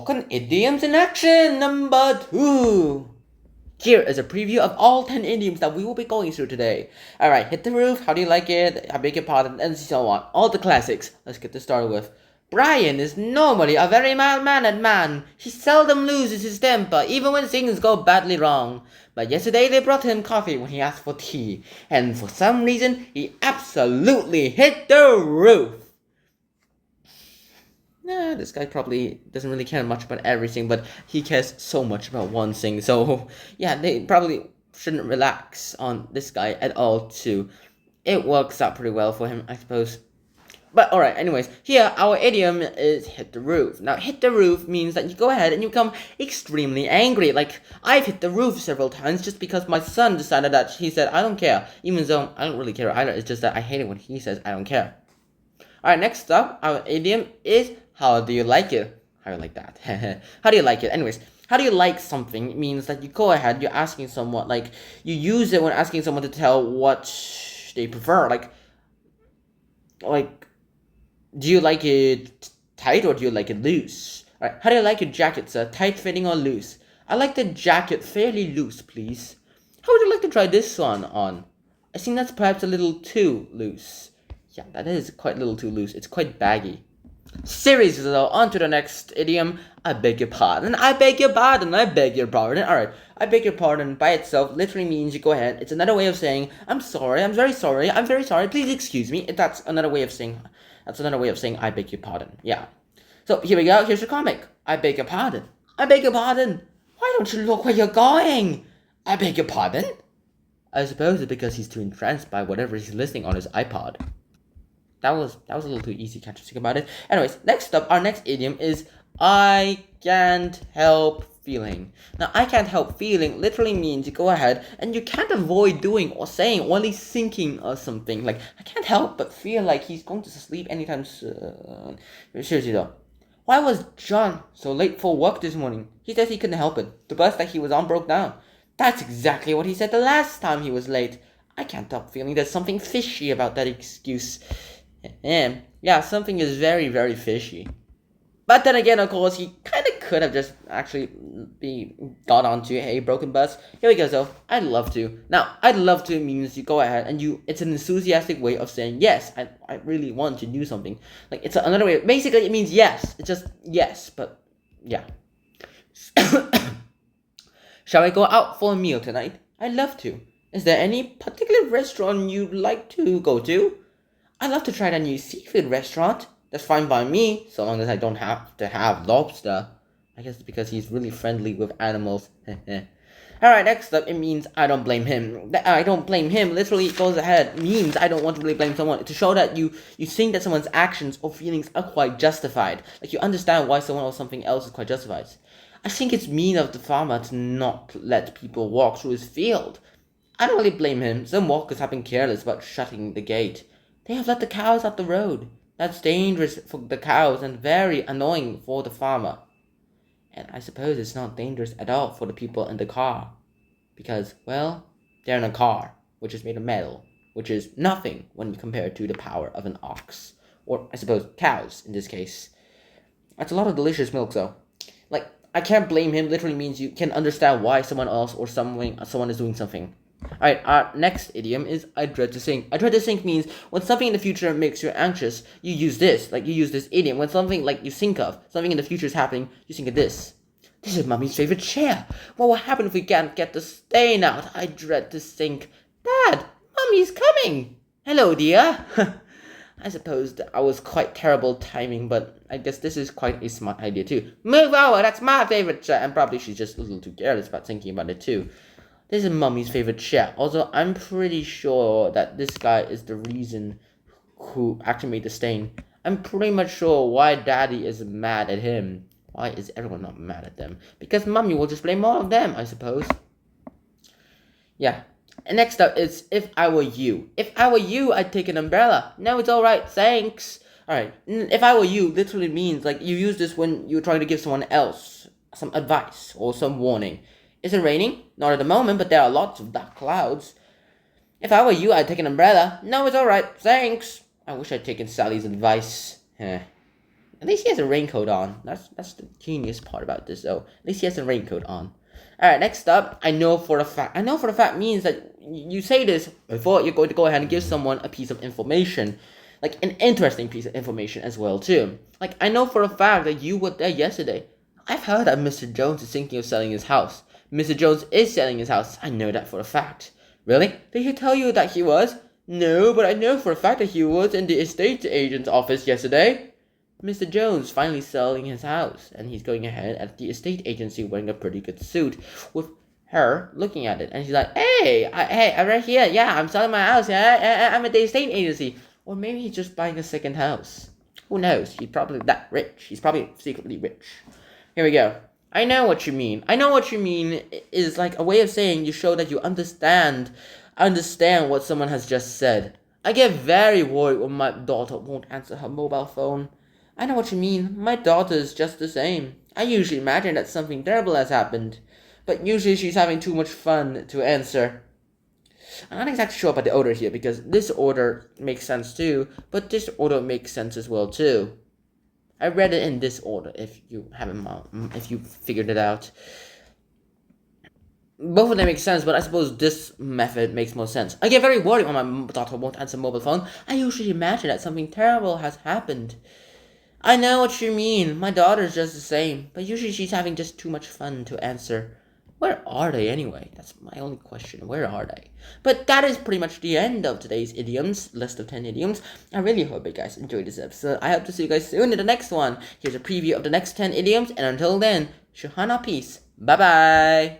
Spoken idioms in action number 2. Here is a preview of all 10 idioms that we will be going through today. Alright, hit the roof, how do you like it, I beg your pardon, and so on. All the classics. Let's get this started with. Brian is normally a very mild-mannered man. He seldom loses his temper, even when things go badly wrong. But yesterday they brought him coffee when he asked for tea, and for some reason, he absolutely hit the roof. Nah, this guy probably doesn't really care much about everything, but he cares so much about one thing. So, yeah, they probably shouldn't relax on this guy at all, too. It works out pretty well for him, I suppose. But, alright, anyways, here our idiom is hit the roof. Now, hit the roof means that you go ahead and you become extremely angry. Like, I've hit the roof several times just because my son decided that he said, I don't care. Even though I don't really care either, it's just that I hate it when he says, I don't care. Alright, next up, our idiom is how do you like it? How do you like that? How do you like it? Anyways, how do you like something? It means that you go ahead, you're asking someone, like, you use it when asking someone to tell what they prefer. Like, do you like it tight or do you like it loose? Alright, how do you like your jacket, sir? Tight fitting or loose? I like the jacket fairly loose, please. How would you like to try this one on? I think that's perhaps a little too loose. Yeah, that is quite a little too loose. It's quite baggy. Seriously though, on to the next idiom. I beg your pardon, I beg your pardon, I beg your pardon. Alright, I beg your pardon by itself literally means you go ahead. It's another way of saying, I'm sorry, I'm very sorry, I'm very sorry, please excuse me. That's another way of saying I beg your pardon. Yeah. So here we go, here's your comic. I beg your pardon. I beg your pardon. Why don't you look where you're going? I beg your pardon? I suppose it's because he's too entranced by whatever he's listening on his iPod. That was a little too easy, can't you think about it? Anyways, next up, our next idiom is I can't help feeling. Now, I can't help feeling literally means you go ahead and you can't avoid doing or saying or at least thinking of something. Like, I can't help but feel like he's going to sleep anytime soon. Seriously though, why was John so late for work this morning? He says he couldn't help it. The bus that he was on broke down. That's exactly what he said the last time he was late. I can't help feeling there's something fishy about that excuse. And yeah, something is very, very fishy. But then again, of course, he kind of could have just actually got onto a broken bus. Here we go, so I'd love to. Now, I'd love to means you go ahead and it's an enthusiastic way of saying, yes, I really want to do something. Like, it's another way. Basically, it means yes. It's just yes, but yeah. Shall I go out for a meal tonight? I'd love to. Is there any particular restaurant you'd like to go to? I'd love to try that new seafood restaurant. That's fine by me, so long as I don't have to have lobster. I guess it's because he's really friendly with animals. Alright, next up, it means I don't blame him. I don't blame him literally goes ahead, means I don't want to really blame someone. To show that you think that someone's actions or feelings are quite justified. Like, you understand why someone or something else is quite justified. I think it's mean of the farmer to not let people walk through his field. I don't really blame him. Some walkers have been careless about shutting the gate. They have let the cows out the road. That's dangerous for the cows and very annoying for the farmer. And I suppose it's not dangerous at all for the people in the car. Because, well, they're in a car, which is made of metal, which is nothing when you compare it to the power of an ox. Or, I suppose, cows, in this case. That's a lot of delicious milk, though. Like, I can't blame him literally means you can understand why someone else or someone is doing something. Alright, our next idiom is I dread to think. I dread to think means when something in the future makes you anxious, you use this. Like, you use this idiom. When something, like, you think of, something in the future is happening, you think of this. This is Mummy's favorite chair. What will happen if we can't get the stain out? I dread to think. Dad, Mummy's coming. Hello, dear. I suppose that I was quite terrible timing, but I guess this is quite a smart idea, too. Move over, that's my favorite chair. And probably she's just a little too careless about thinking about it, too. This is Mummy's favorite chair. Also, I'm pretty sure that this guy is the reason who actually made the stain. I'm pretty much sure why Daddy is mad at him. Why is everyone not mad at them? Because Mummy will just blame all of them, I suppose. Yeah. And next up is if I were you. If I were you, I'd take an umbrella. No, it's alright, thanks. Alright, if I were you literally means, like, you use this when you're trying to give someone else some advice or some warning. Is it raining? Not at the moment, but there are lots of dark clouds. If I were you, I'd take an umbrella. No, it's alright, thanks. I wish I'd taken Sally's advice. At least he has a raincoat on. That's the genius part about this, though. At least he has a raincoat on. Alright, next up, I know for a fact. I know for a fact means that you say this before you're going to go ahead and give someone a piece of information. Like, an interesting piece of information as well, too. Like, I know for a fact that you were there yesterday. I've heard that Mr. Jones is thinking of selling his house. Mr. Jones is selling his house. I know that for a fact. Really? Did he tell you that he was? No, but I know for a fact that he was in the estate agent's office yesterday. Mr. Jones finally selling his house, and he's going ahead at the estate agency wearing a pretty good suit, with her looking at it, and she's like, "Hey, I'm right here. Yeah, I'm selling my house. I'm at the estate agency." Or maybe he's just buying a second house. Who knows? He's probably that rich. He's probably secretly rich. Here we go. I know what you mean. I know what you mean is like a way of saying you show that you understand what someone has just said. I get very worried when my daughter won't answer her mobile phone. I know what you mean. My daughter is just the same. I usually imagine that something terrible has happened, but usually she's having too much fun to answer. I'm not exactly sure about the order here, because this order makes sense too, but this order makes sense as well too. I read it in this order, if you figured it out. Both of them make sense, but I suppose this method makes more sense. I get very worried when my daughter won't answer mobile phone. I usually imagine that something terrible has happened. I know what you mean. My daughter's just the same, but usually she's having just too much fun to answer. Where are they anyway? That's my only question. Where are they? But that is pretty much the end of today's idioms, list of 10 idioms. I really hope you guys enjoyed this episode. I hope to see you guys soon in the next one. Here's a preview of the next 10 idioms, and until then, Shahana peace. Bye-bye.